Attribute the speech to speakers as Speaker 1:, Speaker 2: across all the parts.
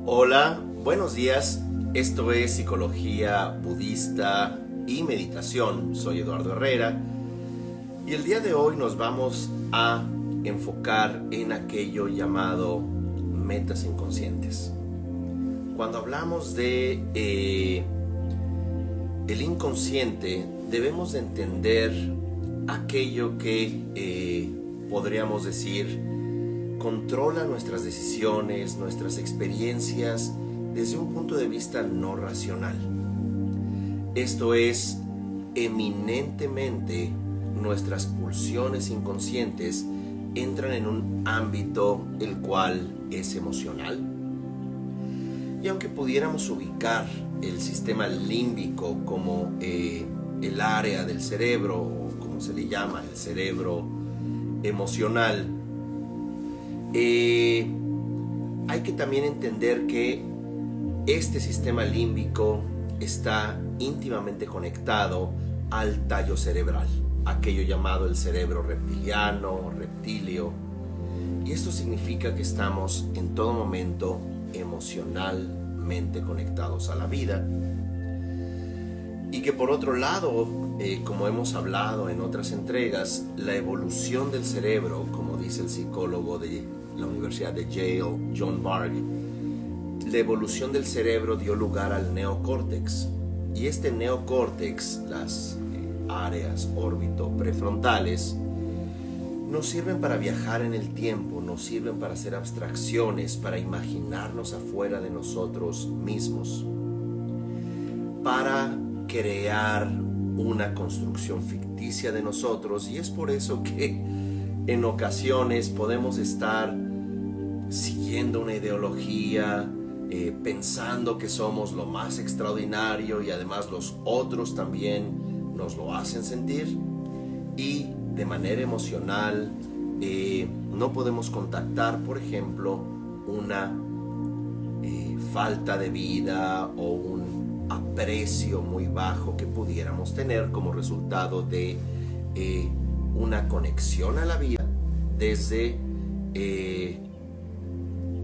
Speaker 1: Hola, buenos días. Esto es Psicología Budista y Meditación. Soy Eduardo Herrera y el día de hoy nos vamos a enfocar en aquello llamado metas inconscientes. Cuando hablamos de el inconsciente, debemos de entender aquello que podríamos decir controla nuestras decisiones, nuestras experiencias desde un punto de vista no racional. Esto es, eminentemente nuestras pulsiones inconscientes entran en un ámbito el cual es emocional. Y aunque pudiéramos ubicar el sistema límbico como el área del cerebro, o como se le llama, el cerebro emocional, hay que también entender que este sistema límbico está íntimamente conectado al tallo cerebral, aquello llamado el cerebro reptiliano, reptilio, y esto significa que estamos en todo momento emocionalmente conectados a la vida, y que por otro lado, como hemos hablado en otras entregas, la evolución del cerebro, como dice el psicólogo de la Universidad de Yale, John Bargh, la evolución del cerebro dio lugar al neocórtex. Y este neocórtex, las áreas órbito prefrontales, nos sirven para viajar en el tiempo, nos sirven para hacer abstracciones, para imaginarnos afuera de nosotros mismos, para crear una construcción ficticia de nosotros. Y es por eso que en ocasiones podemos estar siguiendo una ideología, pensando que somos lo más extraordinario y además los otros también nos lo hacen sentir, y de manera emocional no podemos contactar, por ejemplo, una falta de vida o un aprecio muy bajo que pudiéramos tener como resultado de una conexión a la vida desde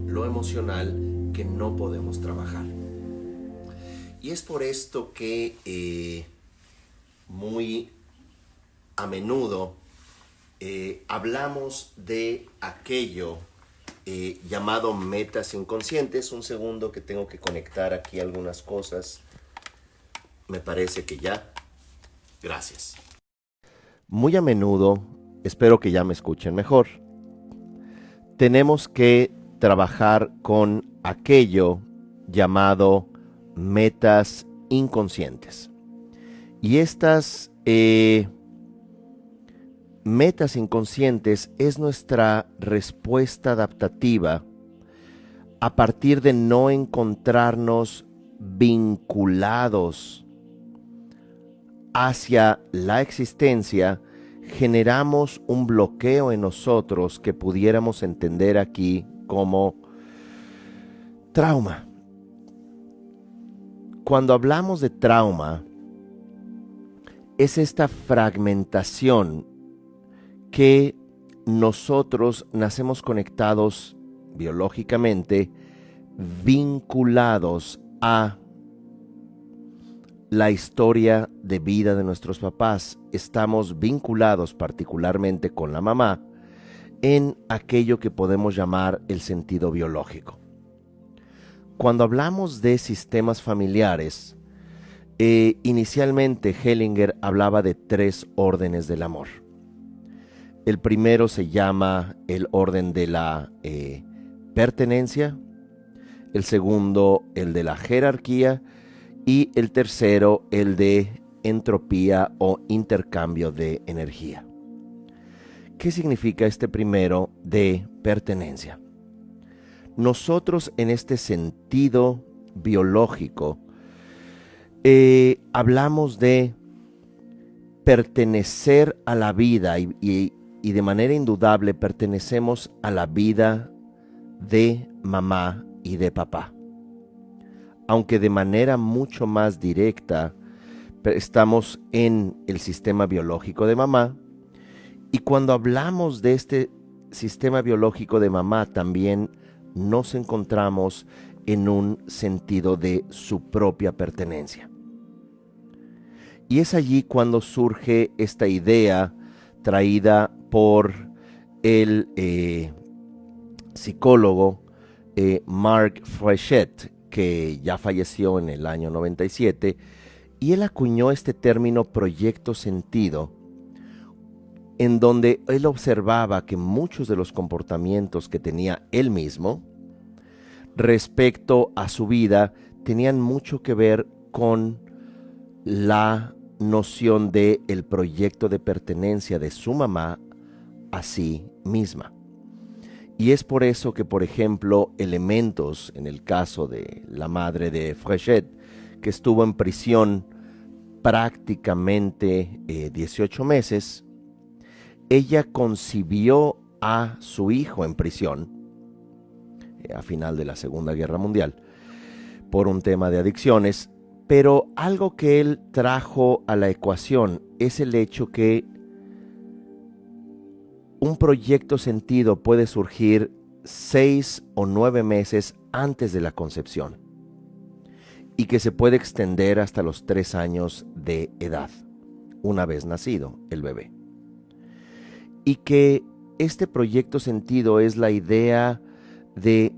Speaker 1: lo emocional que no podemos trabajar. Y es por esto que muy a menudo hablamos de aquello llamado metas inconscientes. Un segundo que tengo que conectar aquí algunas cosas. Me parece que ya. Gracias. Muy a menudo, espero que ya me escuchen mejor, tenemos que trabajar con aquello llamado metas inconscientes. Y estas metas inconscientes es nuestra respuesta adaptativa a partir de no encontrarnos vinculados hacia la existencia. Generamos un bloqueo en nosotros que pudiéramos entender aquí como trauma. Cuando hablamos de trauma, es esta fragmentación que nosotros nacemos conectados biológicamente, vinculados a la historia de vida de nuestros papás. Estamos vinculados particularmente con la mamá en aquello que podemos llamar el sentido biológico. Cuando hablamos de sistemas familiares, inicialmente Hellinger hablaba de 3 órdenes del amor. El primero se llama el orden de la pertenencia, el segundo el de la jerarquía, y el tercero, el de entropía o intercambio de energía. ¿Qué significa este primero de pertenencia? Nosotros en este sentido biológico hablamos de pertenecer a la vida y de manera indudable pertenecemos a la vida de mamá y de papá. Aunque de manera mucho más directa estamos en el sistema biológico de mamá, y cuando hablamos de este sistema biológico de mamá también nos encontramos en un sentido de su propia pertenencia. Y es allí cuando surge esta idea traída por el psicólogo Mark Frechet, que ya falleció en el año 97, y él acuñó este término proyecto sentido, en donde él observaba que muchos de los comportamientos que tenía él mismo respecto a su vida tenían mucho que ver con la noción de el proyecto de pertenencia de su mamá a sí misma. Y es por eso que, por ejemplo, elementos, en el caso de la madre de Frechet, que estuvo en prisión prácticamente 18 meses, ella concibió a su hijo en prisión, a final de la Segunda Guerra Mundial, por un tema de adicciones, pero algo que él trajo a la ecuación es el hecho que un proyecto sentido puede surgir 6 o 9 meses antes de la concepción y que se puede extender hasta los 3 años de edad, una vez nacido el bebé. Y que este proyecto sentido es la idea de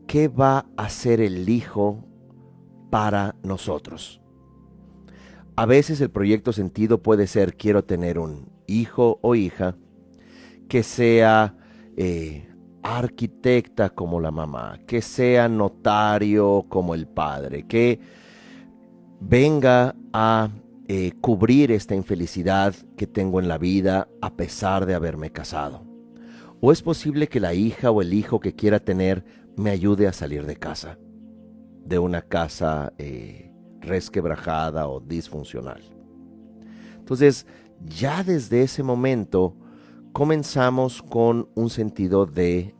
Speaker 1: qué va a ser el hijo para nosotros. A veces el proyecto sentido puede ser quiero tener un hijo o hija que sea arquitecta como la mamá, que sea notario como el padre, que venga a cubrir esta infelicidad que tengo en la vida a pesar de haberme casado. O es posible que la hija o el hijo que quiera tener me ayude a salir de casa, de una casa resquebrajada o disfuncional. Entonces, ya desde ese momento comenzamos con un sentido de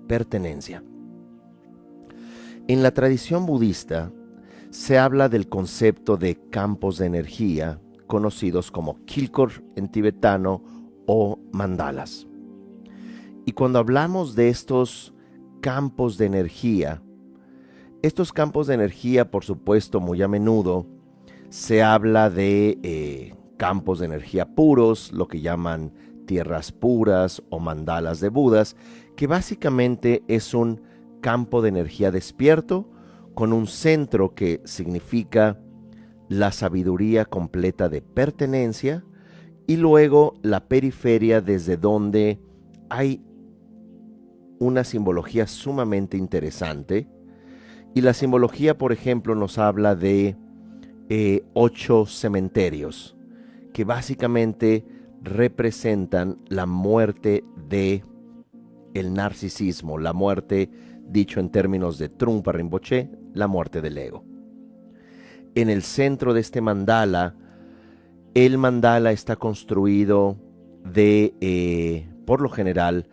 Speaker 1: pertenencia. En la tradición budista se habla del concepto de campos de energía, conocidos como kilkor en tibetano o mandalas. Y cuando hablamos de estos campos de energía, por supuesto, muy a menudo se habla de campos de energía puros, lo que llaman tierras puras o mandalas de Budas, que básicamente es un campo de energía despierto con un centro que significa la sabiduría completa de pertenencia y luego la periferia desde donde hay una simbología sumamente interesante. Y la simbología, por ejemplo, nos habla de 8 cementerios que básicamente representan la muerte de el narcisismo, la muerte, dicho en términos de Trungpa Rinpoche, la muerte del ego. En el centro de este mandala, el mandala está construido de, por lo general,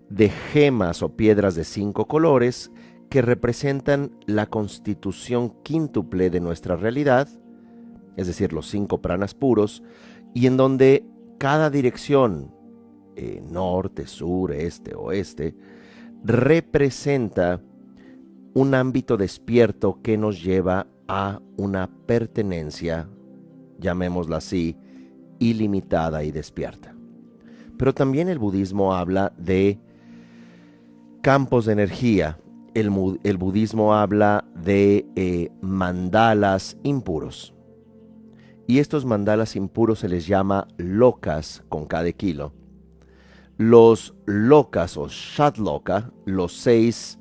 Speaker 1: de gemas o piedras de 5 colores que representan la constitución quíntuple de nuestra realidad, es decir, los 5 pranas puros, y en donde cada dirección, norte, sur, este, oeste, representa un ámbito despierto que nos lleva a una pertenencia, llamémosla así, ilimitada y despierta. Pero también el budismo habla de campos de energía. El budismo habla de mandalas impuros. Y estos mandalas impuros se les llama lokas con K de kilo. Los lokas o shatloka, los 6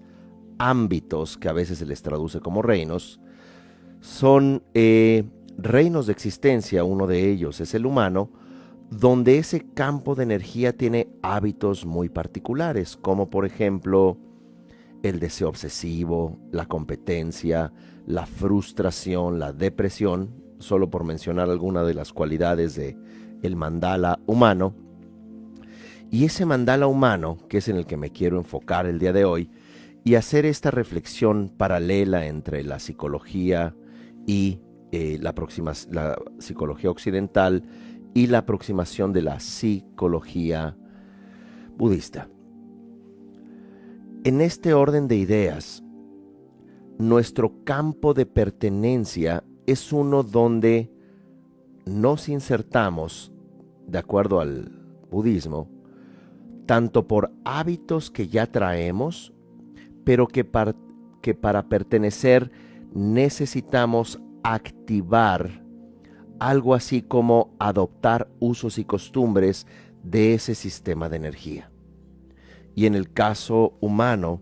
Speaker 1: ámbitos que a veces se les traduce como reinos, son reinos de existencia. Uno de ellos es el humano, donde ese campo de energía tiene hábitos muy particulares, como por ejemplo el deseo obsesivo, la competencia, la frustración, la depresión, solo por mencionar algunas de las cualidades del mandala humano. Y ese mandala humano, que es en el que me quiero enfocar el día de hoy, y hacer esta reflexión paralela entre la psicología y la psicología occidental y la aproximación de la psicología budista. En este orden de ideas, nuestro campo de pertenencia es uno donde nos insertamos, de acuerdo al budismo, tanto por hábitos que ya traemos, pero que para pertenecer necesitamos activar algo así como adoptar usos y costumbres de ese sistema de energía. Y en el caso humano,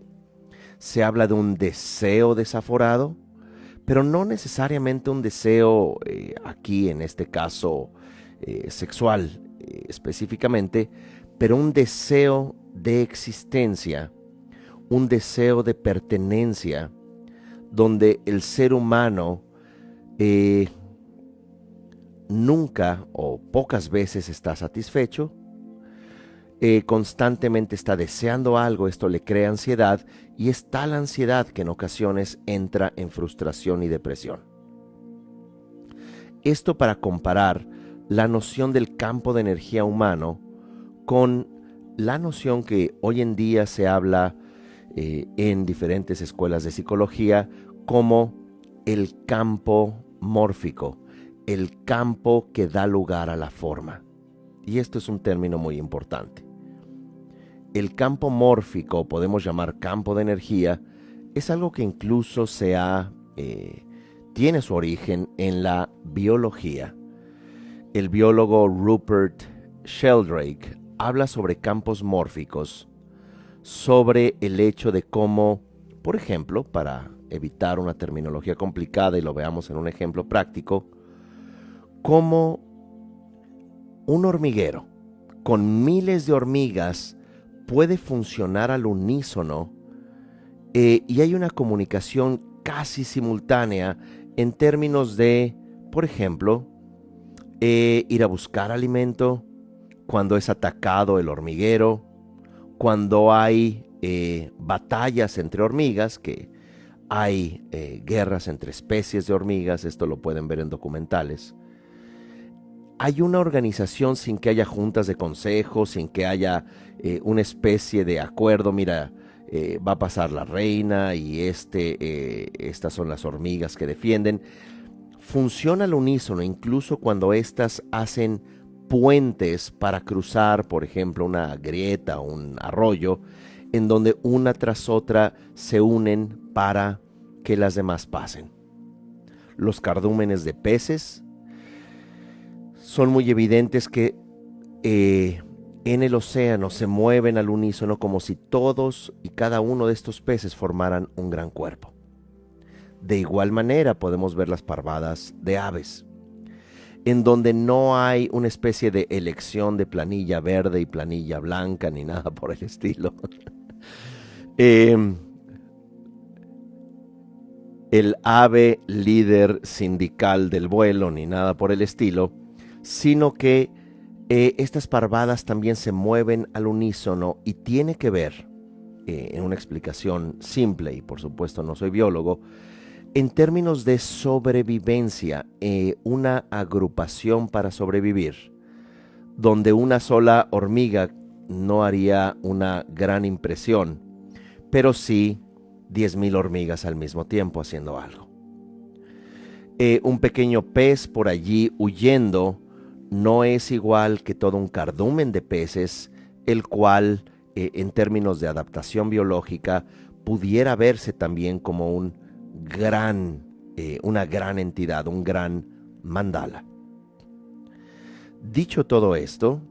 Speaker 1: se habla de un deseo desaforado, pero no necesariamente un deseo, aquí en este caso sexual específicamente, pero un deseo de existencia, un deseo de pertenencia, donde el ser humano nunca o pocas veces está satisfecho, constantemente está deseando algo, esto le crea ansiedad, y es tal ansiedad que en ocasiones entra en frustración y depresión. Esto para comparar la noción del campo de energía humano con la noción que hoy en día se habla en diferentes escuelas de psicología como el campo mórfico, el campo que da lugar a la forma. Y esto es un término muy importante. El campo mórfico, podemos llamar campo de energía, es algo que incluso tiene su origen en la biología. El biólogo Rupert Sheldrake habla sobre campos mórficos, sobre el hecho de cómo, por ejemplo, para evitar una terminología complicada y lo veamos en un ejemplo práctico, cómo un hormiguero con miles de hormigas puede funcionar al unísono y hay una comunicación casi simultánea en términos de, por ejemplo, ir a buscar alimento, cuando es atacado el hormiguero, cuando hay batallas entre hormigas, que hay guerras entre especies de hormigas, esto lo pueden ver en documentales. Hay una organización sin que haya juntas de consejo, sin que haya una especie de acuerdo, mira, va a pasar la reina y estas son las hormigas que defienden. Funciona al unísono, incluso cuando éstas hacen puentes para cruzar, por ejemplo, una grieta o un arroyo, en donde una tras otra se unen para que las demás pasen. Los cardúmenes de peces son muy evidentes que en el océano se mueven al unísono como si todos y cada uno de estos peces formaran un gran cuerpo. De igual manera podemos ver las parvadas de aves, en donde no hay una especie de elección de planilla verde y planilla blanca ni nada por el estilo. El ave líder sindical del vuelo ni nada por el estilo, sino que estas parvadas también se mueven al unísono y tiene que ver, en una explicación simple, y por supuesto no soy biólogo, en términos de sobrevivencia, una agrupación para sobrevivir, donde una sola hormiga no haría una gran impresión, pero sí 10,000 hormigas al mismo tiempo haciendo algo. Un pequeño pez por allí huyendo no es igual que todo un cardumen de peces, el cual, en términos de adaptación biológica, pudiera verse también como una gran entidad, un gran mandala. Dicho todo esto,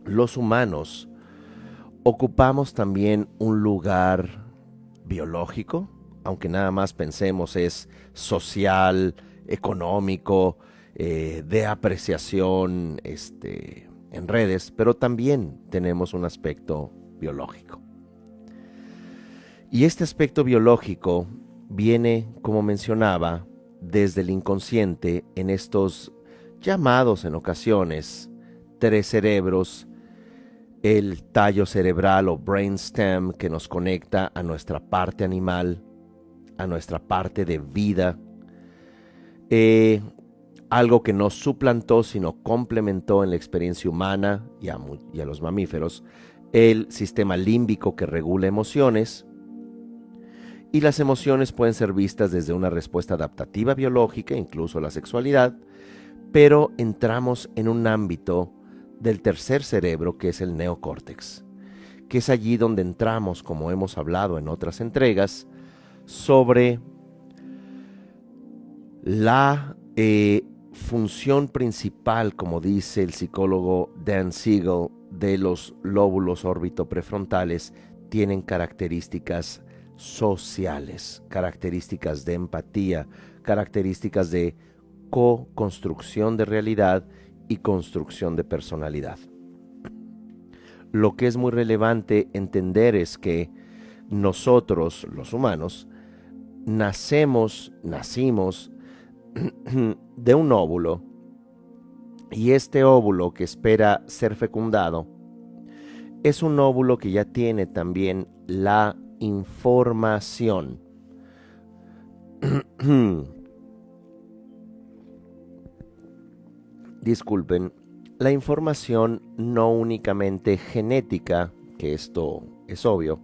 Speaker 1: los humanos ocupamos también un lugar biológico, aunque nada más pensemos es social, económico, de apreciación en redes, pero también tenemos un aspecto biológico. Y este aspecto biológico viene, como mencionaba, desde el inconsciente en estos llamados en ocasiones 3 cerebros, el tallo cerebral o brainstem que nos conecta a nuestra parte animal, a nuestra parte de vida, algo que no suplantó sino complementó en la experiencia humana y a los mamíferos, el sistema límbico que regula emociones, Y las emociones pueden ser vistas desde una respuesta adaptativa biológica, incluso la sexualidad, pero entramos en un ámbito del tercer cerebro, que es el neocórtex, que es allí donde entramos, como hemos hablado en otras entregas, sobre la función principal, como dice el psicólogo Dan Siegel, de los lóbulos órbito-prefrontales. Tienen características sociales, características de empatía, características de co-construcción de realidad y construcción de personalidad. Lo que es muy relevante entender es que nosotros, los humanos, nacimos de un óvulo, y este óvulo que espera ser fecundado es un óvulo que ya tiene también la información disculpen, la información no únicamente genética, que esto es obvio,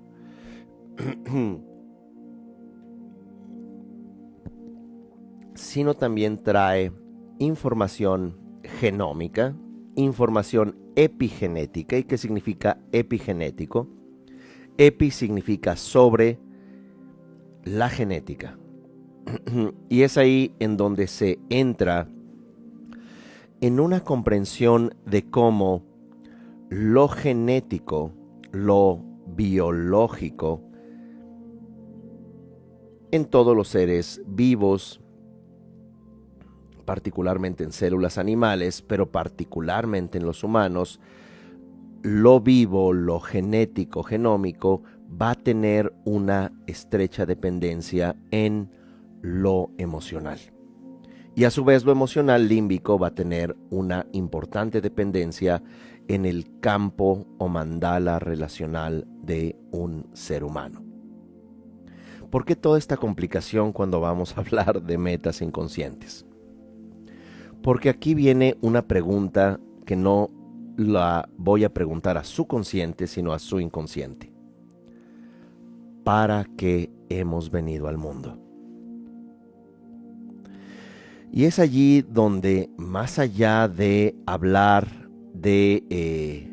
Speaker 1: sino también trae información genómica, información epigenética. ¿Y qué significa epigenético? Epi significa sobre la genética. Y es ahí en donde se entra en una comprensión de cómo lo genético, lo biológico, en todos los seres vivos, particularmente en células animales, pero particularmente en los humanos, lo vivo, lo genético, genómico, va a tener una estrecha dependencia en lo emocional. Y a su vez lo emocional límbico va a tener una importante dependencia en el campo o mandala relacional de un ser humano. ¿Por qué toda esta complicación cuando vamos a hablar de metas inconscientes? Porque aquí viene una pregunta que no la voy a preguntar a su consciente, sino a su inconsciente. ¿Para qué hemos venido al mundo? Y es allí donde, más allá de hablar de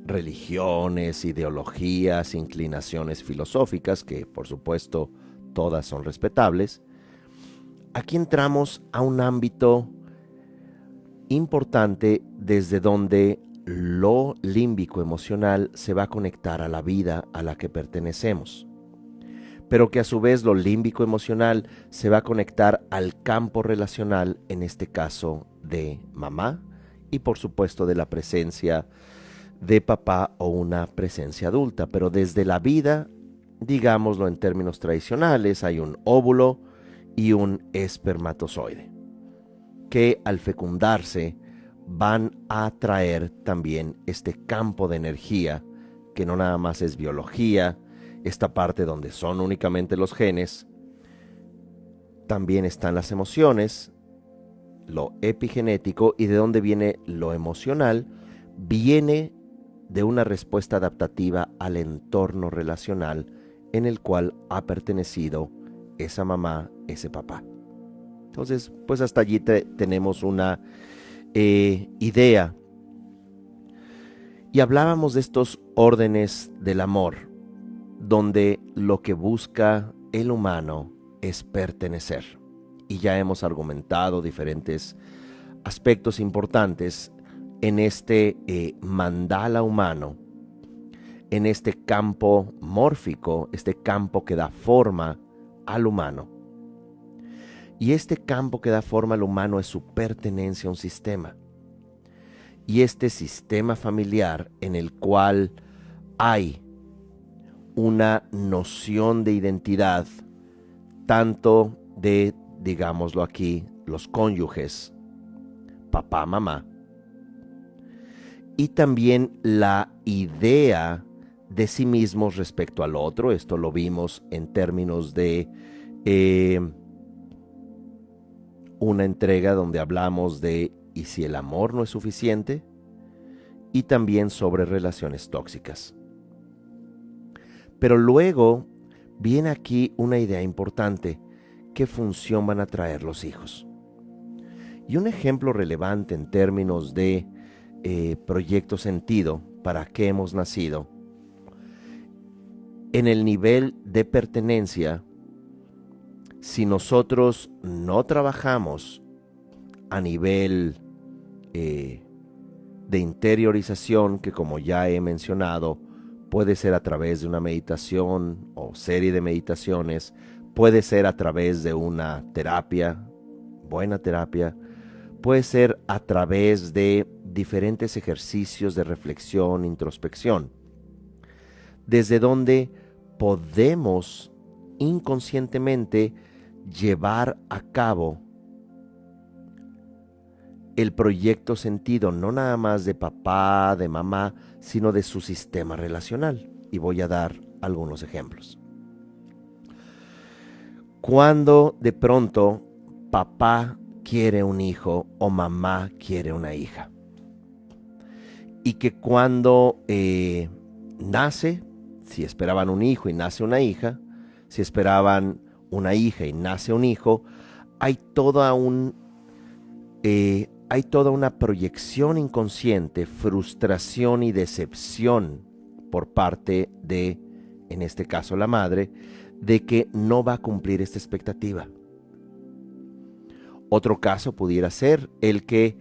Speaker 1: religiones, ideologías, inclinaciones filosóficas, que por supuesto todas son respetables, aquí entramos a un ámbito importante desde donde lo límbico emocional se va a conectar a la vida a la que pertenecemos, pero que a su vez lo límbico emocional se va a conectar al campo relacional, en este caso de mamá, y por supuesto de la presencia de papá o una presencia adulta. Pero desde la vida, digámoslo en términos tradicionales, hay un óvulo y un espermatozoide, que al fecundarse van a traer también este campo de energía, que no nada más es biología, esta parte donde son únicamente los genes, también están las emociones, lo epigenético. Y de dónde viene lo emocional, viene de una respuesta adaptativa al entorno relacional en el cual ha pertenecido esa mamá, ese papá. Entonces, pues hasta allí tenemos una idea. Y hablábamos de estos órdenes del amor, donde lo que busca el humano es pertenecer. Y ya hemos argumentado diferentes aspectos importantes en este mandala humano, en este campo mórfico, este campo que da forma al humano. Y este campo que da forma al humano es su pertenencia a un sistema. Y este sistema familiar en el cual hay una noción de identidad, tanto de, digámoslo aquí, los cónyuges, papá, mamá, y también la idea de sí mismos respecto al otro. Esto lo vimos en términos de una entrega donde hablamos de ¿y si el amor no es suficiente? Y también sobre relaciones tóxicas. Pero luego viene aquí una idea importante: ¿qué función van a traer los hijos? Y un ejemplo relevante en términos de proyecto sentido, para qué hemos nacido, en el nivel de pertenencia, si nosotros no trabajamos a nivel de interiorización, que como ya he mencionado, puede ser a través de una meditación o serie de meditaciones, puede ser a través de una terapia, buena terapia, puede ser a través de diferentes ejercicios de reflexión, introspección, desde donde podemos inconscientemente llevar a cabo el proyecto sentido, no nada más de papá, de mamá, sino de su sistema relacional. Y voy a dar algunos ejemplos. Cuando de pronto papá quiere un hijo o mamá quiere una hija, y que cuando nace, si esperaban un hijo y nace una hija, si esperaban una hija y nace un hijo, hay toda una proyección inconsciente, frustración y decepción por parte de, en este caso, la madre, de que no va a cumplir esta expectativa. Otro caso pudiera ser el que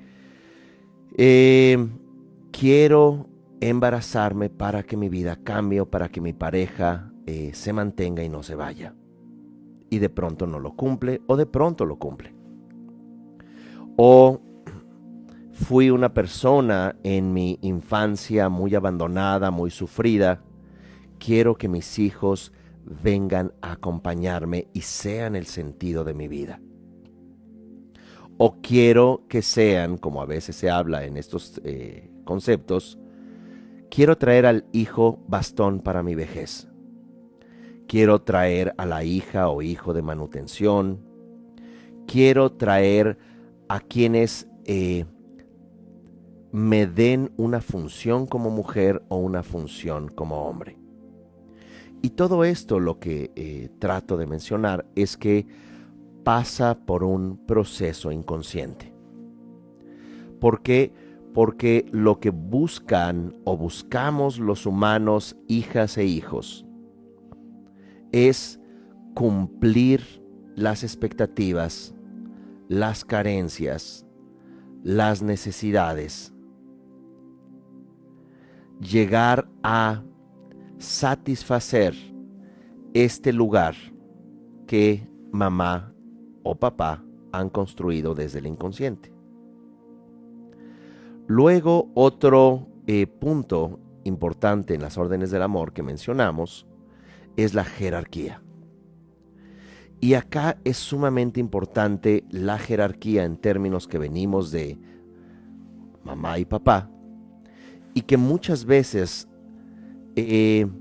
Speaker 1: quiero embarazarme para que mi vida cambie o para que mi pareja se mantenga y no se vaya. Y de pronto no lo cumple o de pronto lo cumple. O fui una persona en mi infancia muy abandonada, muy sufrida. Quiero que mis hijos vengan a acompañarme y sean el sentido de mi vida. O quiero que sean, como a veces se habla en estos conceptos, quiero traer al hijo bastón para mi vejez. Quiero traer a la hija o hijo de manutención. Quiero traer a quienes me den una función como mujer o una función como hombre. Y todo esto, lo que trato de mencionar es que pasa por un proceso inconsciente. ¿Por qué? Porque lo que buscan o buscamos los humanos, hijas e hijos, es cumplir las expectativas, las carencias, las necesidades, llegar a satisfacer este lugar que mamá o papá han construido desde el inconsciente. Luego, otro punto importante en las órdenes del amor que mencionamos es la jerarquía. Y acá es sumamente importante la jerarquía en términos que venimos de mamá y papá, y que muchas veces en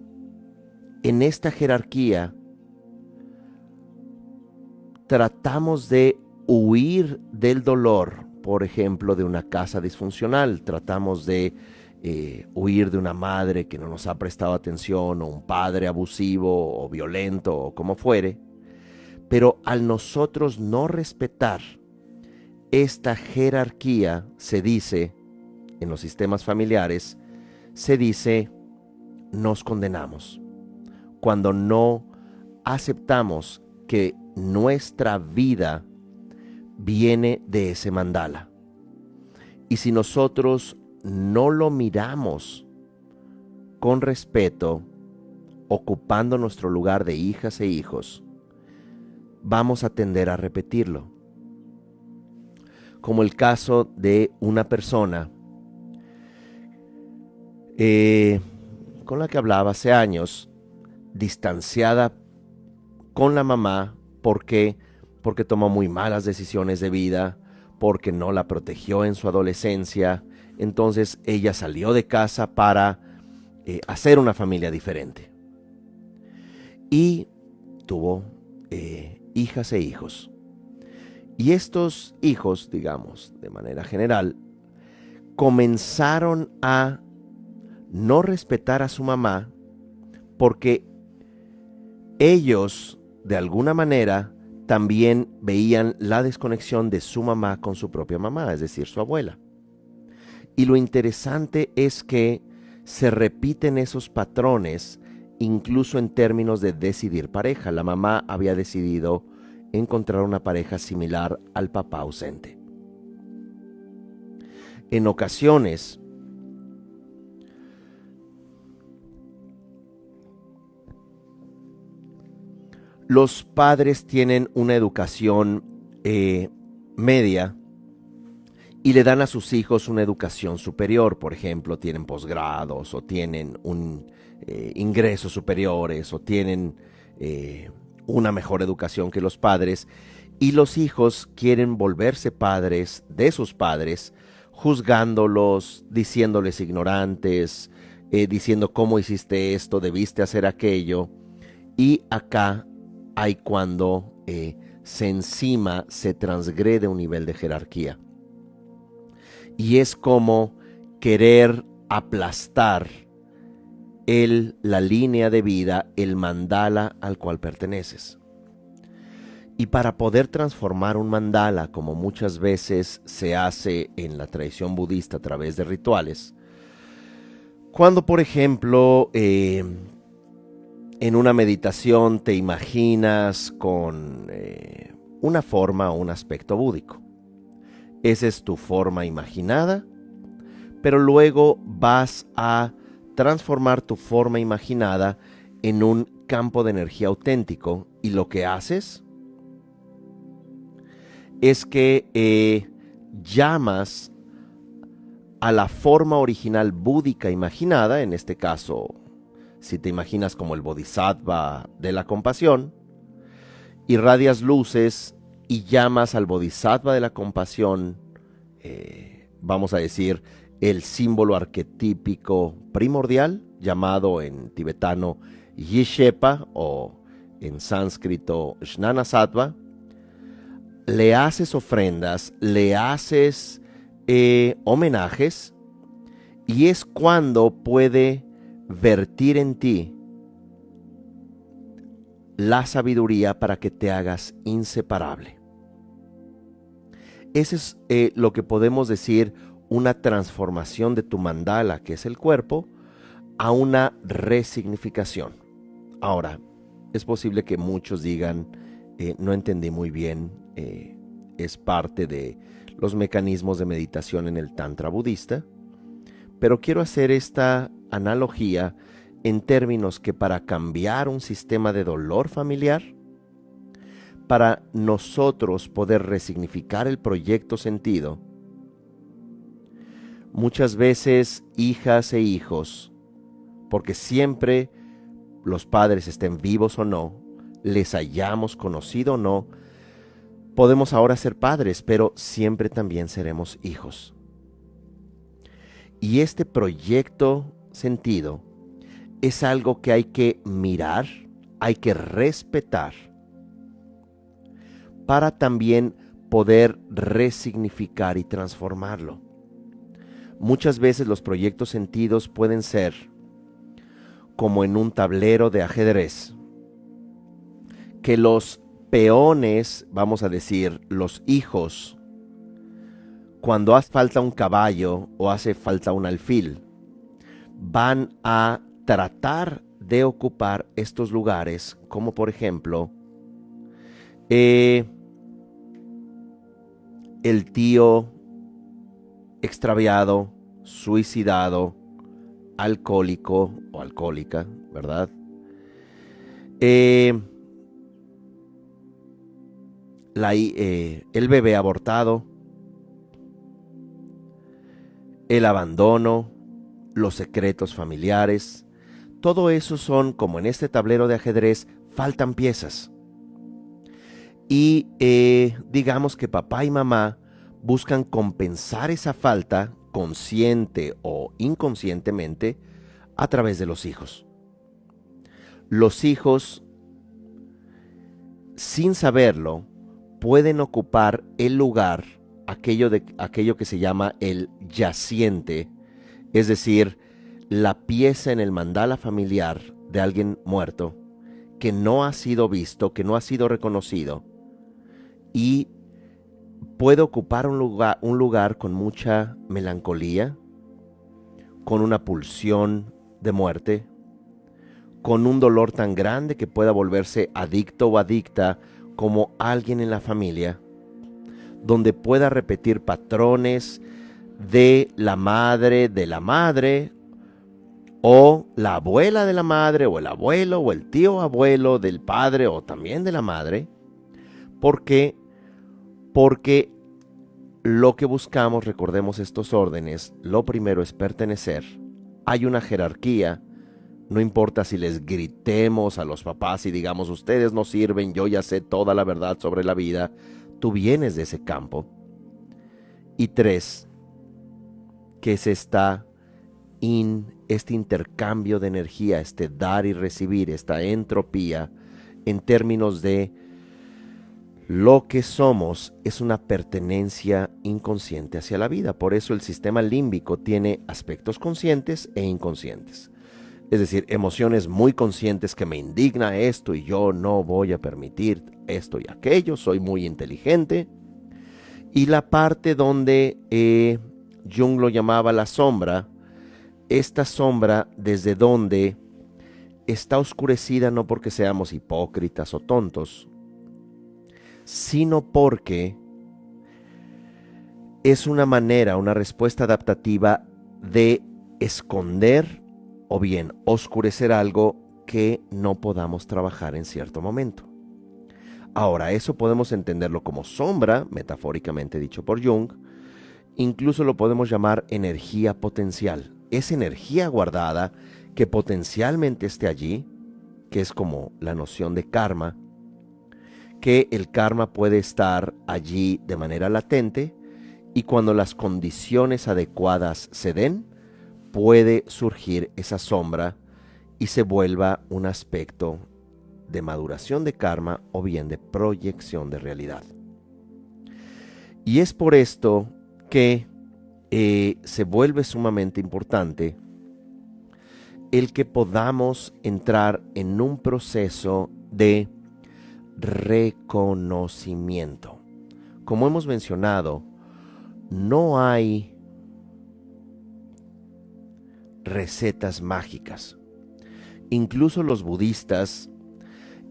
Speaker 1: esta jerarquía tratamos de huir del dolor, por ejemplo, de una casa disfuncional. Tratamos de huir de una madre que no nos ha prestado atención, o un padre abusivo o violento o como fuere. Pero al nosotros no respetar esta jerarquía, se dice, en los sistemas familiares, se dice, nos condenamos. Cuando no aceptamos que nuestra vida viene de ese mandala. Y si nosotros no lo miramos con respeto, ocupando nuestro lugar de hijas e hijos, vamos a tender a repetirlo. Como el caso de una persona con la que hablaba hace años, distanciada con la mamá. ¿Por qué? Porque tomó muy malas decisiones de vida, porque no la protegió en su adolescencia. Entonces ella salió de casa para hacer una familia diferente. Y tuvo hijas e hijos. Y estos hijos, digamos, de manera general, comenzaron a no respetar a su mamá porque ellos, de alguna manera, también veían la desconexión de su mamá con su propia mamá, es decir, su abuela. Y lo interesante es que se repiten esos patrones incluso en términos de decidir pareja. La mamá había decidido encontrar una pareja similar al papá ausente. En ocasiones, los padres tienen una educación media y le dan a sus hijos una educación superior. Por ejemplo, tienen posgrados o tienen ingresos superiores o tienen una mejor educación que los padres. Y los hijos quieren volverse padres de sus padres, juzgándolos, diciéndoles ignorantes, diciendo cómo hiciste esto, debiste hacer aquello. Y acá hay cuando se transgrede un nivel de jerarquía. Y es como querer aplastar la línea de vida, el mandala al cual perteneces. Y para poder transformar un mandala, como muchas veces se hace en la tradición budista a través de rituales, cuando por ejemplo en una meditación te imaginas con una forma o un aspecto búdico. Esa es tu forma imaginada, pero luego vas a transformar tu forma imaginada en un campo de energía auténtico, y lo que haces es que llamas a la forma original búdica imaginada. En este caso, si te imaginas como el bodhisattva de la compasión, irradias luces y llamas al bodhisattva de la compasión, vamos a decir, el símbolo arquetípico primordial, llamado en tibetano Yishepa o en sánscrito Snanasattva. Le haces ofrendas, le haces homenajes, y es cuando puede vertir en ti la sabiduría para que te hagas inseparable. Ese es lo que podemos decir una transformación de tu mandala, que es el cuerpo, a una resignificación. Ahora, es posible que muchos digan, no entendí muy bien, es parte de los mecanismos de meditación en el Tantra budista, pero quiero hacer esta analogía en términos que para cambiar un sistema de dolor familiar, para nosotros poder resignificar el proyecto sentido, muchas veces hijas e hijos, porque siempre los padres estén vivos o no, les hayamos conocido o no, podemos ahora ser padres, pero siempre también seremos hijos. Y este proyecto sentido es algo que hay que mirar, hay que respetar, para también poder resignificar y transformarlo. Muchas veces los proyectos sentidos pueden ser como en un tablero de ajedrez, que los peones, vamos a decir, los hijos, cuando hace falta un caballo o hace falta un alfil, van a tratar de ocupar estos lugares, como por ejemplo, el tío extraviado, suicidado, alcohólico o alcohólica, ¿verdad? El bebé abortado, el abandono, los secretos familiares, todo eso son, como en este tablero de ajedrez, faltan piezas. Y digamos que papá y mamá buscan compensar esa falta, consciente o inconscientemente, a través de los hijos. Los hijos, sin saberlo, pueden ocupar el lugar, aquello que se llama el yaciente, es decir, la pieza en el mandala familiar de alguien muerto, que no ha sido visto, que no ha sido reconocido, y puede ocupar un lugar con mucha melancolía, con una pulsión de muerte, con un dolor tan grande que pueda volverse adicto o adicta como alguien en la familia, donde pueda repetir patrones de la madre, o la abuela de la madre, o el abuelo, o el tío abuelo del padre, o también de la madre. ¿Por qué? Porque lo que buscamos, recordemos estos órdenes, lo primero es pertenecer. Hay una jerarquía. No importa si les gritemos a los papás y digamos, ustedes no sirven, yo ya sé toda la verdad sobre la vida. Tú vienes de ese campo. Y 3, que es este intercambio de energía, este dar y recibir, esta entropía, en términos de lo que somos, es una pertenencia inconsciente hacia la vida. Por eso el sistema límbico tiene aspectos conscientes e inconscientes. Es decir, emociones muy conscientes que me indigna esto y yo no voy a permitir esto y aquello, soy muy inteligente. Y la parte donde Jung lo llamaba la sombra, esta sombra desde donde está oscurecida no porque seamos hipócritas o tontos, sino porque es una manera, una respuesta adaptativa de esconder o bien oscurecer algo que no podamos trabajar en cierto momento. Ahora, eso podemos entenderlo como sombra, metafóricamente dicho por Jung. Incluso lo podemos llamar energía potencial. Es energía guardada que potencialmente esté allí, que es como la noción de karma, que el karma puede estar allí de manera latente y cuando las condiciones adecuadas se den, puede surgir esa sombra y se vuelva un aspecto de maduración de karma o bien de proyección de realidad. Y es por esto que se vuelve sumamente importante el que podamos entrar en un proceso de reconocimiento. Como hemos mencionado, no hay recetas mágicas. Incluso los budistas,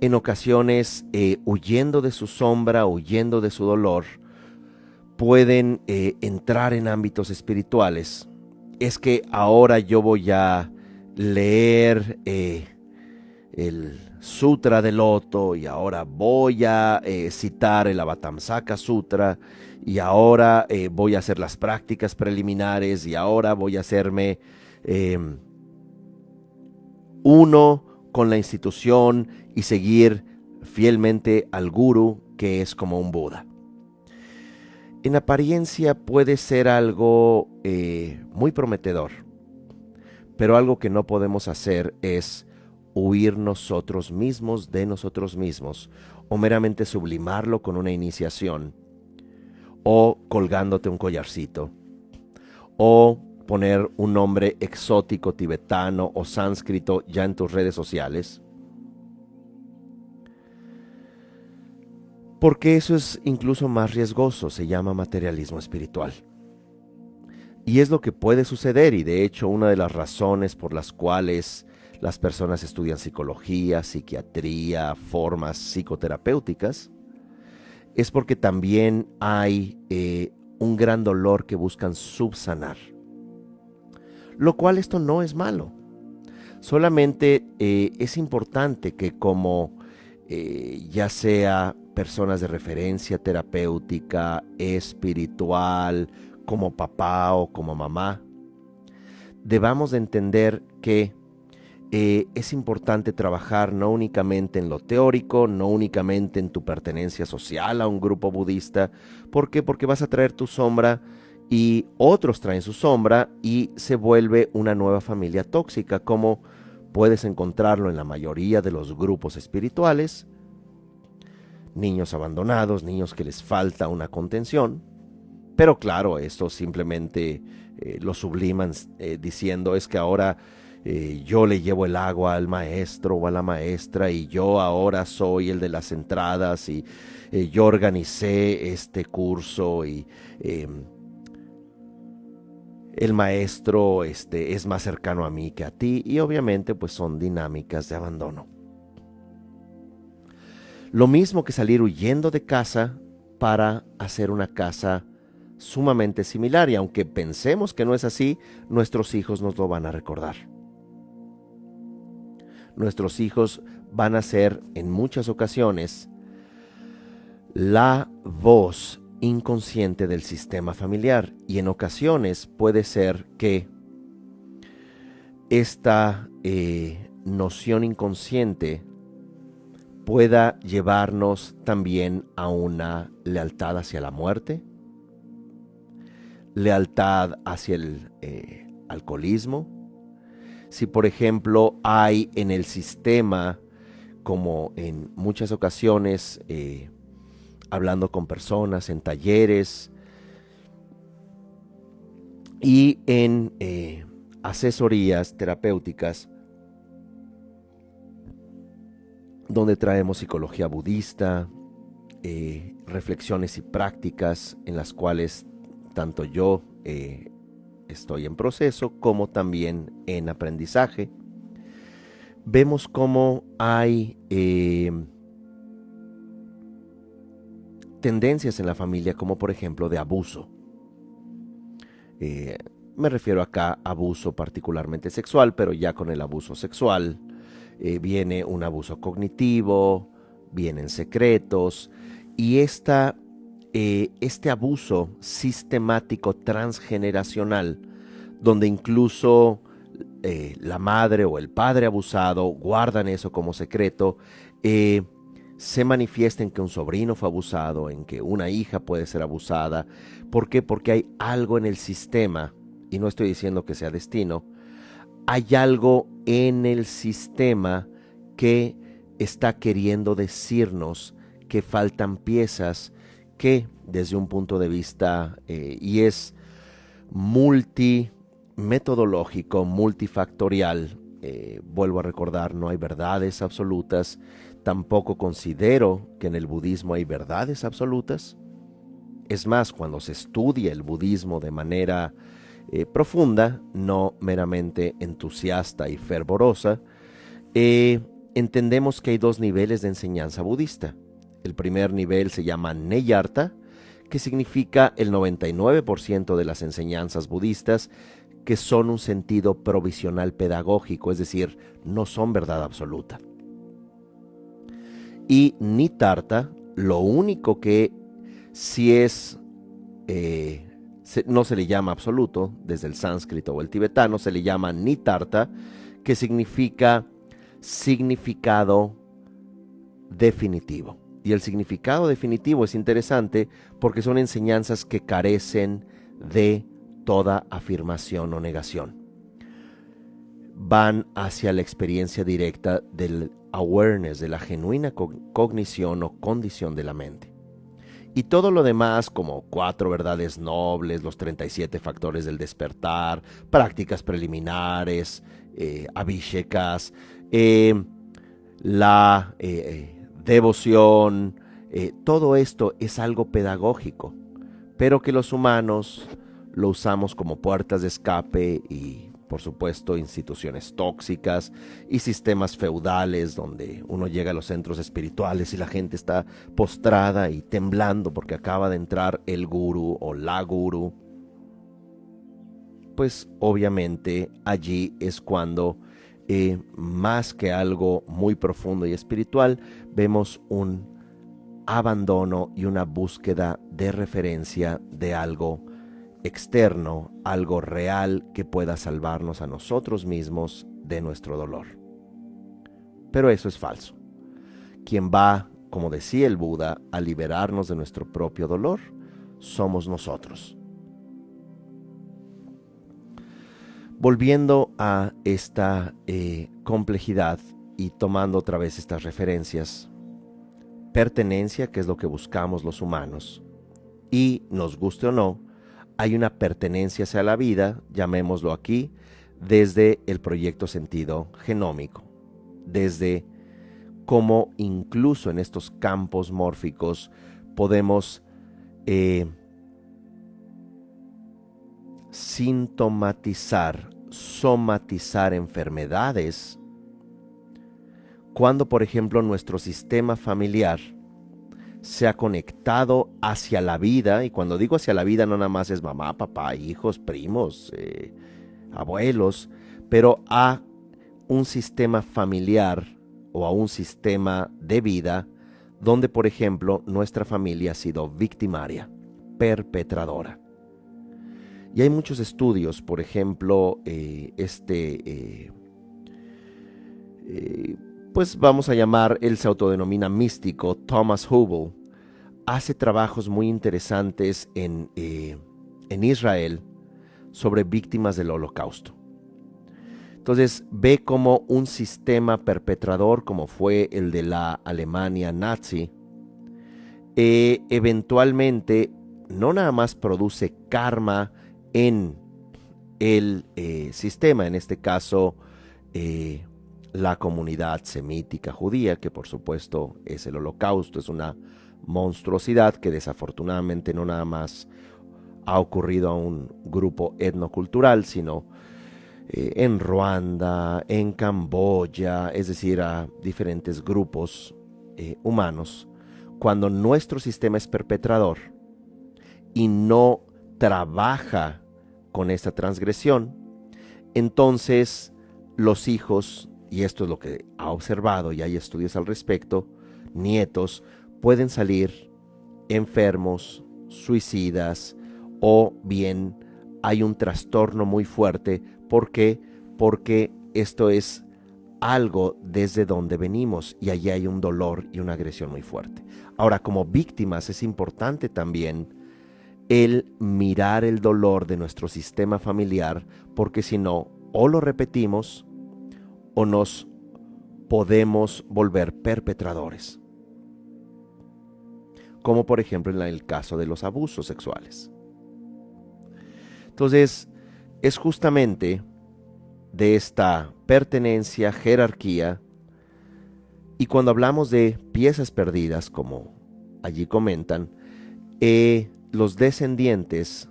Speaker 1: en ocasiones, huyendo de su sombra, huyendo de su dolor, pueden entrar en ámbitos espirituales. Es que ahora yo voy a leer el Sutra del Loto y ahora voy a citar el Avatamsaka Sutra y ahora voy a hacer las prácticas preliminares y ahora voy a hacerme uno con la institución y seguir fielmente al gurú, que es como un Buda. En apariencia puede ser algo muy prometedor, pero algo que no podemos hacer es huir nosotros mismos de nosotros mismos, o meramente sublimarlo con una iniciación, o colgándote un collarcito, o poner un nombre exótico tibetano o sánscrito ya en tus redes sociales. Porque eso es incluso más riesgoso, se llama materialismo espiritual. Y es lo que puede suceder, y de hecho una de las razones por las cuales las personas estudian psicología, psiquiatría, formas psicoterapéuticas, es porque también hay un gran dolor que buscan subsanar. Lo cual esto no es malo. Solamente es importante que como ya sea personas de referencia terapéutica, espiritual, como papá o como mamá, debamos de entender que es importante trabajar no únicamente en lo teórico, no únicamente en tu pertenencia social a un grupo budista. ¿Por qué? Porque vas a traer tu sombra y otros traen su sombra y se vuelve una nueva familia tóxica, como puedes encontrarlo en la mayoría de los grupos espirituales. Niños abandonados, niños que les falta una contención. Pero claro, esto simplemente lo subliman diciendo es que ahora yo le llevo el agua al maestro o a la maestra y yo ahora soy el de las entradas y yo organicé este curso y el maestro es más cercano a mí que a ti, y obviamente pues son dinámicas de abandono. Lo mismo que salir huyendo de casa para hacer una casa sumamente similar, y aunque pensemos que no es así, nuestros hijos nos lo van a recordar. Nuestros hijos van a ser en muchas ocasiones la voz inconsciente del sistema familiar, y en ocasiones puede ser que esta noción inconsciente pueda llevarnos también a una lealtad hacia la muerte, lealtad hacia el alcoholismo. Si por ejemplo hay en el sistema, como en muchas ocasiones, hablando con personas en talleres y en asesorías terapéuticas, donde traemos psicología budista, reflexiones y prácticas en las cuales tanto yo estoy en proceso como también en aprendizaje, vemos cómo hay tendencias en la familia, como por ejemplo de abuso. Me refiero acá a abuso particularmente sexual, pero ya con el abuso sexual viene un abuso cognitivo, vienen secretos, y este abuso sistemático transgeneracional, donde incluso la madre o el padre abusado guardan eso como secreto, se manifiesta en que un sobrino fue abusado, en que una hija puede ser abusada. ¿Por qué? Porque hay algo en el sistema, y no estoy diciendo que sea destino, hay algo en el sistema que está queriendo decirnos que faltan piezas, que desde un punto de vista, y es multimetodológico, multifactorial, vuelvo a recordar, no hay verdades absolutas, tampoco considero que en el budismo hay verdades absolutas. Es más, cuando se estudia el budismo de manera profunda, no meramente entusiasta y fervorosa, entendemos que hay dos niveles de enseñanza budista. El primer nivel se llama Neyarta, que significa el 99% de las enseñanzas budistas, que son un sentido provisional pedagógico, es decir, no son verdad absoluta. Y Nitarta, lo único que sí es, no se le llama absoluto, desde el sánscrito o el tibetano se le llama Nitarta, que significa significado definitivo. Y el significado definitivo es interesante porque son enseñanzas que carecen de toda afirmación o negación. Van hacia la experiencia directa del awareness, de la genuina cognición o condición de la mente. Y todo lo demás, como 4 verdades nobles, los 37 factores del despertar, prácticas preliminares, abhishekas, la devoción, todo esto es algo pedagógico, pero que los humanos lo usamos como puertas de escape y, por supuesto, instituciones tóxicas y sistemas feudales donde uno llega a los centros espirituales y la gente está postrada y temblando porque acaba de entrar el gurú o la gurú. Pues obviamente allí es cuando más que algo muy profundo y espiritual, vemos un abandono y una búsqueda de referencia de algo externo, algo real que pueda salvarnos a nosotros mismos de nuestro dolor. Pero eso es falso. Quien va, como decía el Buda, a liberarnos de nuestro propio dolor, somos nosotros. Volviendo a esta complejidad y tomando otra vez estas referencias, pertenencia, que es lo que buscamos los humanos, y nos guste o no, hay una pertenencia hacia la vida, llamémoslo aquí, desde el proyecto sentido genómico, desde cómo incluso en estos campos mórficos podemos sintomatizar, somatizar enfermedades cuando, por ejemplo, nuestro sistema familiar se ha conectado hacia la vida, y cuando digo hacia la vida no nada más es mamá, papá, hijos, primos, abuelos, pero a un sistema familiar o a un sistema de vida donde, por ejemplo, nuestra familia ha sido victimaria, perpetradora. Y hay muchos estudios, por ejemplo, pues vamos a llamar, él se autodenomina místico, Thomas Hubble, hace trabajos muy interesantes en Israel sobre víctimas del Holocausto. Entonces ve como un sistema perpetrador, como fue el de la Alemania nazi, eventualmente no nada más produce karma en el sistema, en este caso la comunidad semítica judía, que por supuesto es el Holocausto, es una monstruosidad que desafortunadamente no nada más ha ocurrido a un grupo etnocultural, sino en Ruanda, en Camboya, es decir, a diferentes grupos humanos. Cuando nuestro sistema es perpetrador y no trabaja con esta transgresión, entonces los hijos, y esto es lo que ha observado y hay estudios al respecto, nietos, pueden salir enfermos, suicidas, o bien hay un trastorno muy fuerte. ¿Por qué? Porque esto es algo desde donde venimos y allí hay un dolor y una agresión muy fuerte. Ahora, como víctimas es importante también el mirar el dolor de nuestro sistema familiar, porque si no, o lo repetimos o nos podemos volver perpetradores. Como por ejemplo en el caso de los abusos sexuales. Entonces, es justamente de esta pertenencia, jerarquía, y cuando hablamos de piezas perdidas, como allí comentan, los descendientes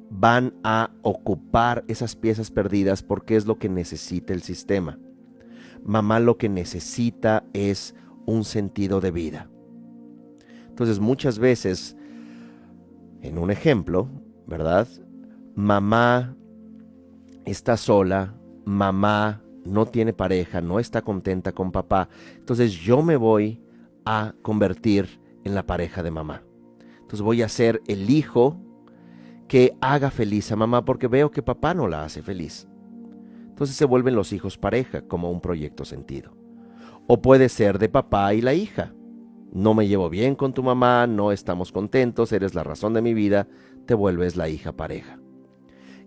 Speaker 1: van a ocupar esas piezas perdidas porque es lo que necesita el sistema. Mamá lo que necesita es un sentido de vida. Entonces muchas veces, en un ejemplo, ¿verdad? Mamá está sola, mamá no tiene pareja, no está contenta con papá, entonces yo me voy a convertir en la pareja de mamá. Entonces voy a ser el hijo que haga feliz a mamá porque veo que papá no la hace feliz. Entonces se vuelven los hijos pareja como un proyecto sentido. O puede ser de papá y la hija. No me llevo bien con tu mamá, no estamos contentos, eres la razón de mi vida, te vuelves la hija pareja.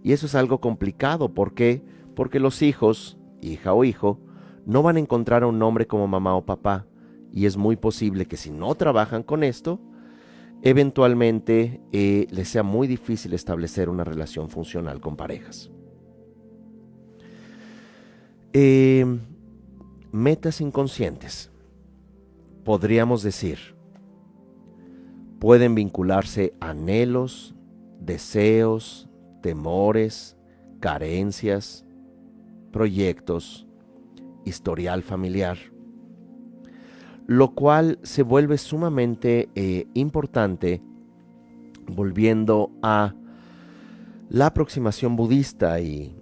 Speaker 1: Y eso es algo complicado. ¿Por qué? Porque los hijos, hija o hijo, no van a encontrar a un hombre como mamá o papá. Y es muy posible que si no trabajan con esto, eventualmente les sea muy difícil establecer una relación funcional con parejas. Metas inconscientes, podríamos decir, pueden vincularse a anhelos, deseos, temores, carencias, proyectos, historial familiar, lo cual se vuelve sumamente importante volviendo a la aproximación budista y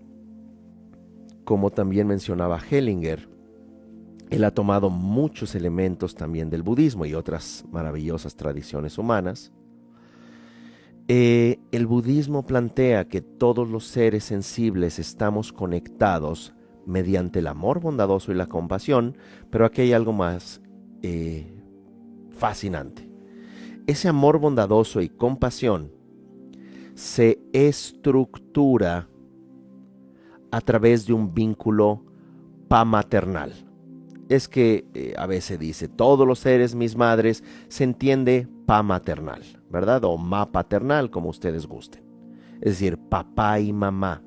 Speaker 1: como también mencionaba Hellinger, él ha tomado muchos elementos también del budismo y otras maravillosas tradiciones humanas. El budismo plantea que todos los seres sensibles estamos conectados mediante el amor bondadoso y la compasión, pero aquí hay algo más fascinante. Ese amor bondadoso y compasión se estructura a través de un vínculo pamaternal. Es que a veces dice, todos los seres mis madres, se entiende pamaternal, ¿verdad? O ma paternal, como ustedes gusten. Es decir, papá y mamá.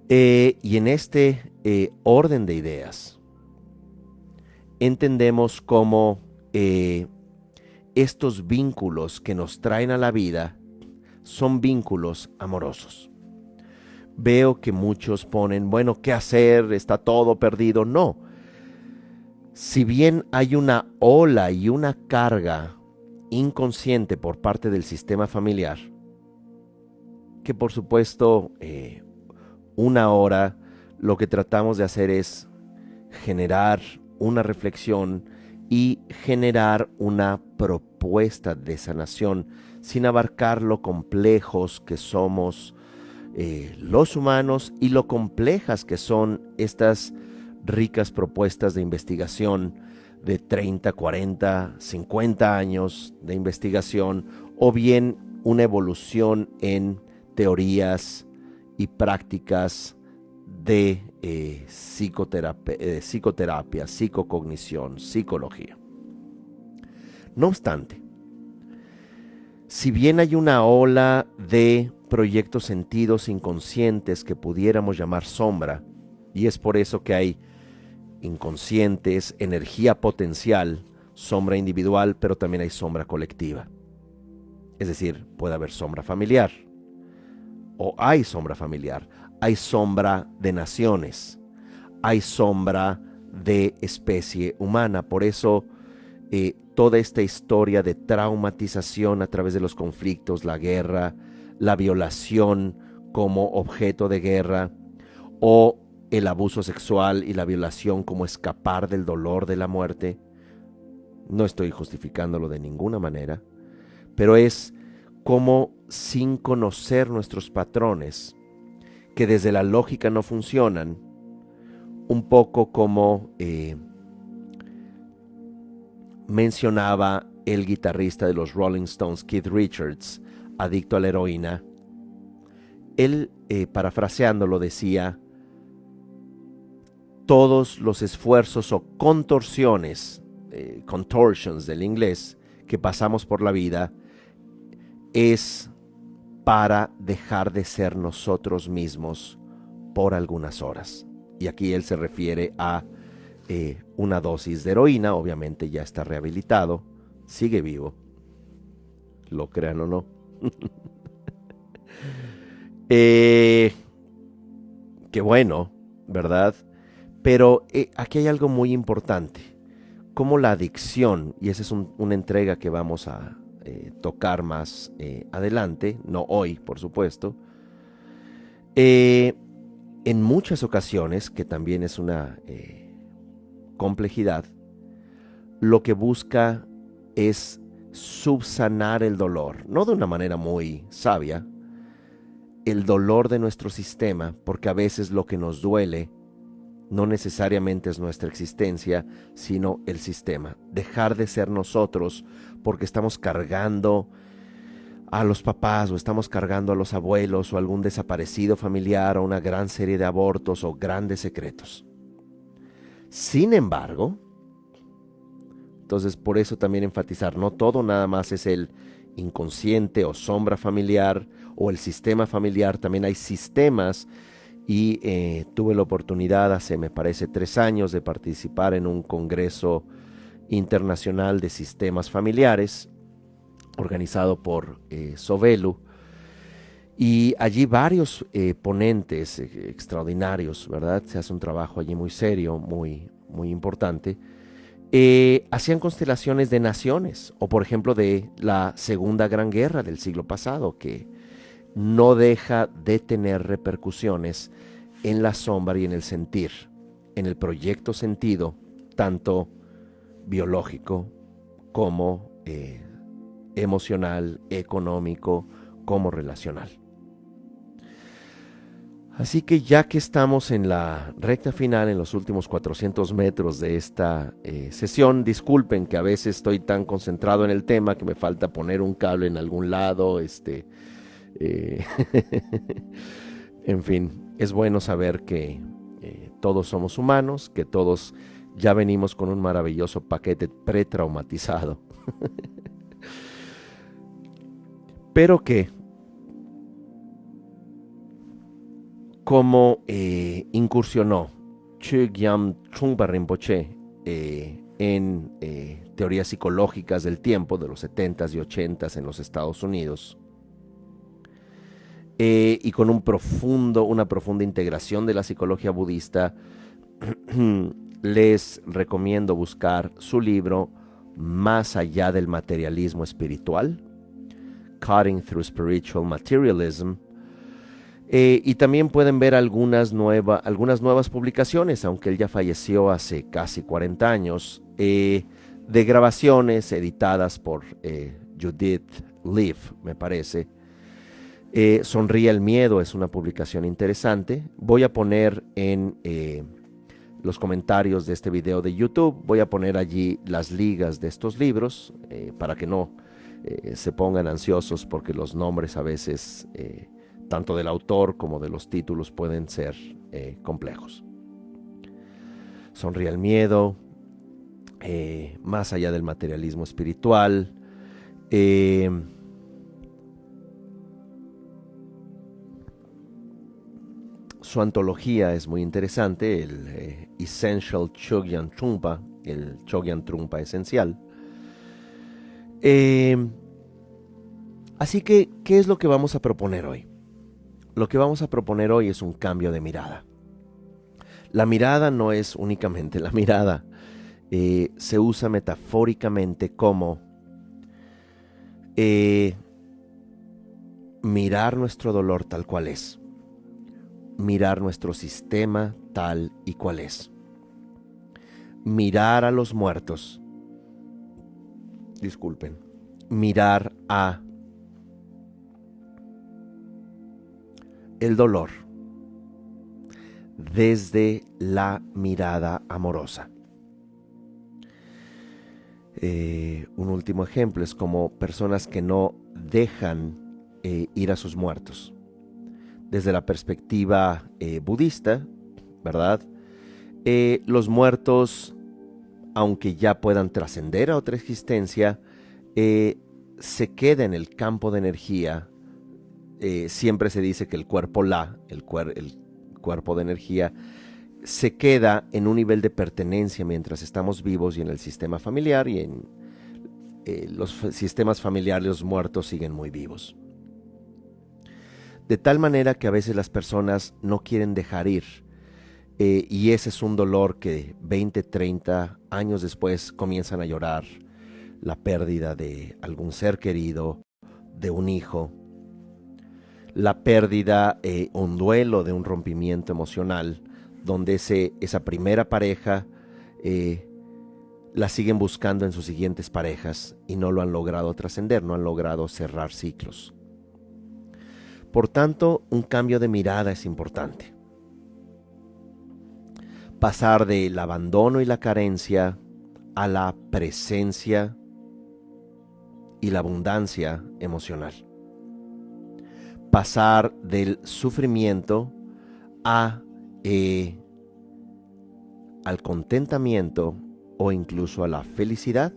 Speaker 1: Y en este orden de ideas, entendemos cómo estos vínculos que nos traen a la vida son vínculos amorosos. Veo que muchos ponen, bueno, ¿qué hacer? ¿Está todo perdido? No. Si bien hay una ola y una carga inconsciente por parte del sistema familiar, que por supuesto una hora lo que tratamos de hacer es generar una reflexión y generar una propuesta de sanación sin abarcar lo complejos que somos los humanos y lo complejas que son estas ricas propuestas de investigación de 30, 40, 50 años de investigación, o bien una evolución en teorías y prácticas de psicoterapia, psicocognición, psicología. No obstante, si bien hay una ola de proyectos sentidos inconscientes que pudiéramos llamar sombra, y es por eso que hay inconscientes, energía potencial, sombra individual, pero también hay sombra colectiva. Es decir, puede haber sombra familiar, o hay sombra familiar, hay sombra de naciones, hay sombra de especie humana. Por eso toda esta historia de traumatización a través de los conflictos, la guerra, la violación como objeto de guerra, o el abuso sexual y la violación como escapar del dolor de la muerte. No estoy justificándolo de ninguna manera, pero es como, sin conocer nuestros patrones, que desde la lógica no funcionan, un poco como mencionaba el guitarrista de los Rolling Stones, Keith Richards, adicto a la heroína. Él, parafraseándolo, decía: todos los esfuerzos o contorsiones, contortions del inglés, que pasamos por la vida, es para dejar de ser nosotros mismos por algunas horas. Y aquí él se refiere a una dosis de heroína. Obviamente ya está rehabilitado, sigue vivo, lo crean o no. Qué bueno, ¿verdad? Pero aquí hay algo muy importante, como la adicción, y esa es una entrega que vamos a tocar más adelante, no hoy, por supuesto. En muchas ocasiones, que también es una complejidad, lo que busca es subsanar el dolor, no de una manera muy sabia, el dolor de nuestro sistema, porque a veces lo que nos duele no necesariamente es nuestra existencia, sino el sistema. Dejar de ser nosotros porque estamos cargando a los papás, o estamos cargando a los abuelos, o algún desaparecido familiar, o una gran serie de abortos, o grandes secretos. Sin embargo, entonces por eso también enfatizar, no todo nada más es el inconsciente o sombra familiar o el sistema familiar, también hay sistemas. Y tuve la oportunidad hace, me parece, 3 años de participar en un congreso internacional de sistemas familiares organizado por Sovelu, y allí varios ponentes extraordinarios, ¿verdad? Se hace un trabajo allí muy serio, muy, muy importante. Hacían constelaciones de naciones, o por ejemplo de la Segunda Gran Guerra del siglo pasado, que no deja de tener repercusiones en la sombra y en el sentir, en el proyecto sentido, tanto biológico como emocional, económico, como relacional. Así que ya que estamos en la recta final, en los últimos 400 metros de esta sesión, disculpen que a veces estoy tan concentrado en el tema que me falta poner un cable en algún lado, en fin, es bueno saber que todos somos humanos, que todos ya venimos con un maravilloso paquete pretraumatizado. Pero que cómo incursionó Chogyam Trungpa Rinpoche en teorías psicológicas del tiempo de los 70s y 80s en los Estados Unidos, y con una profunda integración de la psicología budista. Les recomiendo buscar su libro Más allá del materialismo espiritual, Cutting Through Spiritual Materialism. Y también pueden ver algunas nuevas publicaciones, aunque él ya falleció hace casi 40 años, de grabaciones editadas por Judith Leaf, me parece. Sonríe el miedo es una publicación interesante. Voy a poner en los comentarios de este video de YouTube, voy a poner allí las ligas de estos libros para que no se pongan ansiosos, porque los nombres a veces, tanto del autor como de los títulos, pueden ser complejos. Sonríe el miedo, Más allá del materialismo espiritual, su antología es muy interesante, el Essential Chogyam Trungpa, el Chogyam Trungpa esencial. Así que, ¿qué es lo que vamos a proponer hoy? Lo que vamos a proponer hoy es un cambio de mirada. La mirada no es únicamente la mirada, se usa metafóricamente como mirar nuestro dolor tal cual es. Mirar nuestro sistema tal y cual es. Mirar a los muertos. Disculpen. Mirar a el dolor desde la mirada amorosa. Un último ejemplo es como personas que no dejan ir a sus muertos. Desde la perspectiva budista, ¿verdad? Los muertos, aunque ya puedan trascender a otra existencia, se queda en el campo de energía. Siempre se dice que el cuerpo el cuerpo de energía, se queda en un nivel de pertenencia mientras estamos vivos y en el sistema familiar, y en los sistemas familiares los muertos siguen muy vivos. De tal manera que a veces las personas no quieren dejar ir, y ese es un dolor que 20, 30 años después comienzan a llorar, la pérdida de algún ser querido, de un hijo, la pérdida, un duelo de un rompimiento emocional, donde esa primera pareja la siguen buscando en sus siguientes parejas y no lo han logrado trascender, no han logrado cerrar ciclos. Por tanto, un cambio de mirada es importante. Pasar del abandono y la carencia a la presencia y la abundancia emocional. Pasar del sufrimiento al contentamiento o incluso a la felicidad.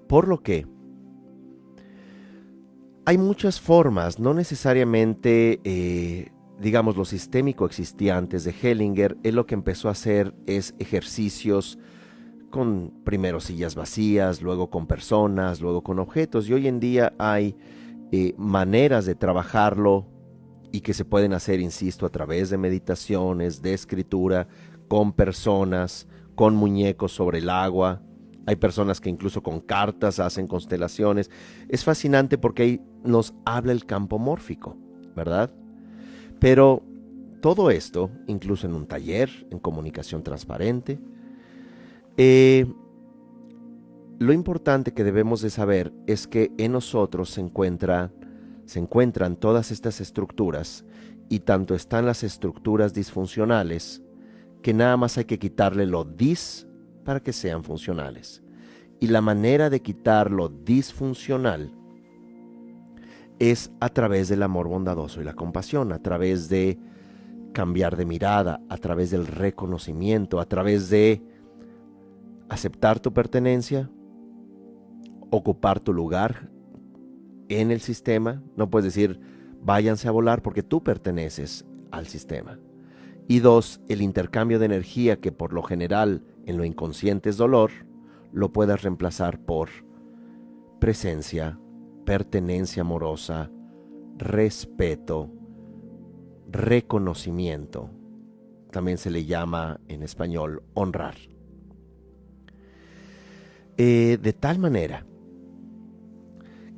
Speaker 1: Por lo que hay muchas formas, no necesariamente, digamos, lo sistémico existía antes de Hellinger. Él lo que empezó a hacer es ejercicios con primero sillas vacías, luego con personas, luego con objetos, y hoy en día hay maneras de trabajarlo y que se pueden hacer, insisto, a través de meditaciones, de escritura, con personas, con muñecos sobre el agua. Hay personas que incluso con cartas hacen constelaciones. Es fascinante porque ahí nos habla el campo mórfico, ¿verdad? Pero todo esto, incluso en un taller, en comunicación transparente, lo importante que debemos de saber es que en nosotros se encuentran todas estas estructuras, y tanto están las estructuras disfuncionales, que nada más hay que quitarle lo dis para que sean funcionales. Y la manera de quitar lo disfuncional es a través del amor bondadoso y la compasión, a través de cambiar de mirada, a través del reconocimiento, a través de aceptar tu pertenencia, ocupar tu lugar en el sistema. No puedes decir, váyanse a volar porque tú perteneces al sistema. Y 2, el intercambio de energía, que por lo general en lo inconsciente es dolor, lo puedas reemplazar por presencia, pertenencia amorosa, respeto, reconocimiento. También se le llama en español honrar. De tal manera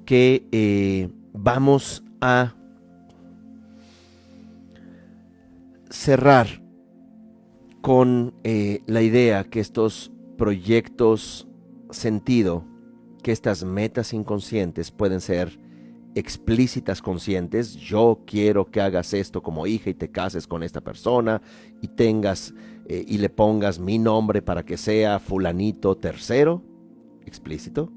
Speaker 1: que vamos a cerrar con la idea que estos proyectos sentido, que estas metas inconscientes pueden ser explícitas conscientes. Yo quiero que hagas esto como hija y te cases con esta persona y tengas y le pongas mi nombre para que sea fulanito tercero, explícito,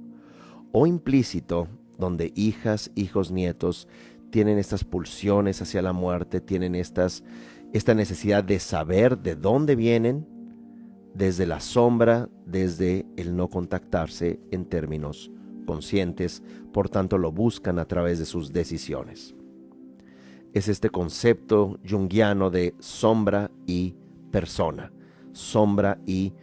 Speaker 1: o implícito, donde hijas, hijos, nietos tienen estas pulsiones hacia la muerte, tienen esta necesidad de saber de dónde vienen, desde la sombra, desde el no contactarse en términos conscientes, por tanto lo buscan a través de sus decisiones. Es este concepto junguiano de sombra y persona, sombra y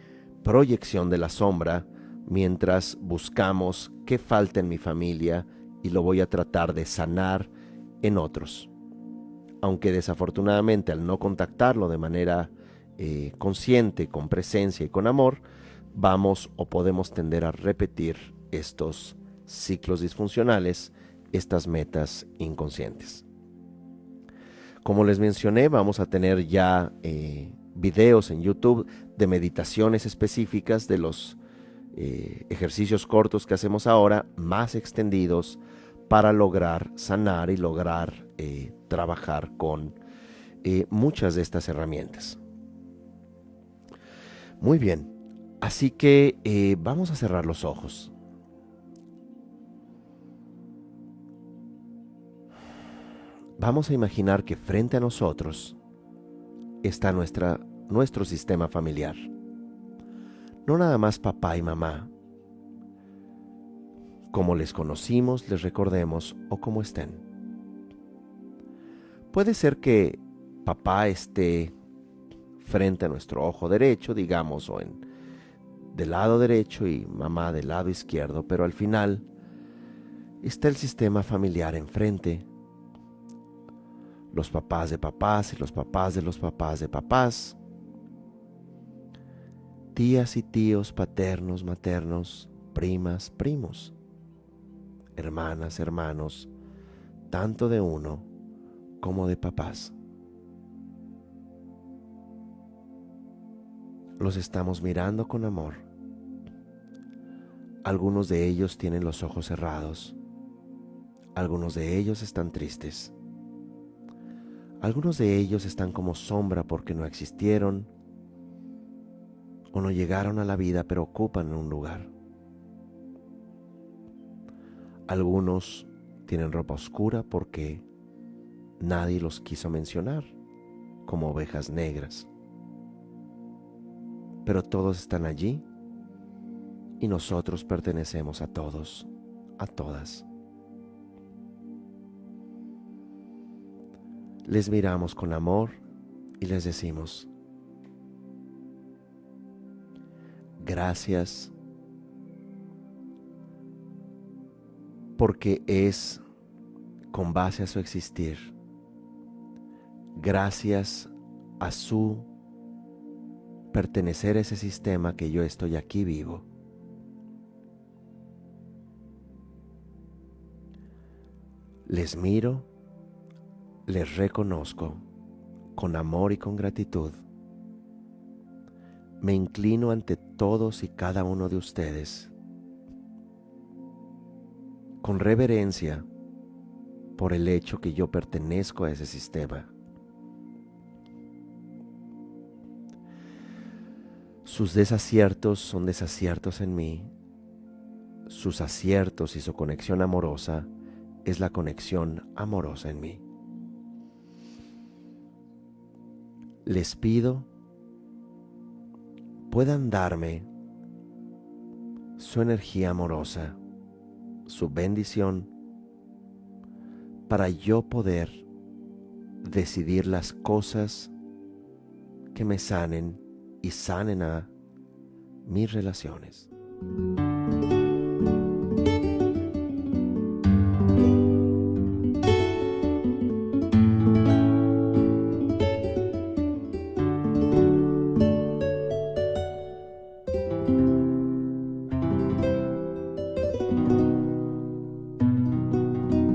Speaker 1: proyección de la sombra, mientras buscamos qué falta en mi familia y lo voy a tratar de sanar en otros. Aunque desafortunadamente al no contactarlo de manera consciente, con presencia y con amor, vamos o podemos tender a repetir estos ciclos disfuncionales, estas metas inconscientes. Como les mencioné, vamos a tener ya videos en YouTube de meditaciones específicas de los ejercicios cortos que hacemos ahora, más extendidos, para lograr sanar y lograr trabajar con muchas de estas herramientas. Muy bien, así que vamos a cerrar los ojos. Vamos a imaginar que frente a nosotros está nuestro sistema familiar. No nada más papá y mamá, como les conocimos, les recordemos o como estén. Puede ser que papá esté frente a nuestro ojo derecho, digamos, o del lado derecho y mamá del lado izquierdo, pero al final está el sistema familiar enfrente. Los papás de papás y los papás de los papás de papás, tías y tíos paternos, maternos, primas, primos, hermanas, hermanos, tanto de uno como de papás. Los estamos mirando con amor. Algunos de ellos tienen los ojos cerrados. Algunos de ellos están tristes. Algunos de ellos están como sombra porque no existieron o no llegaron a la vida, pero ocupan un lugar. Algunos tienen ropa oscura porque nadie los quiso mencionar, como ovejas negras. Pero todos están allí y nosotros pertenecemos a todos, a todas. Les miramos con amor y les decimos: gracias, porque es con base a su existir, gracias a su pertenecer a ese sistema que yo estoy aquí vivo. Les miro, les reconozco con amor y con gratitud. Me inclino ante todos y cada uno de ustedes con reverencia por el hecho que yo pertenezco a ese sistema. Sus desaciertos son desaciertos en mí. Sus aciertos y su conexión amorosa es la conexión amorosa en mí. Les pido puedan darme su energía amorosa, su bendición, para yo poder decidir las cosas que me sanen y sanen a mis relaciones.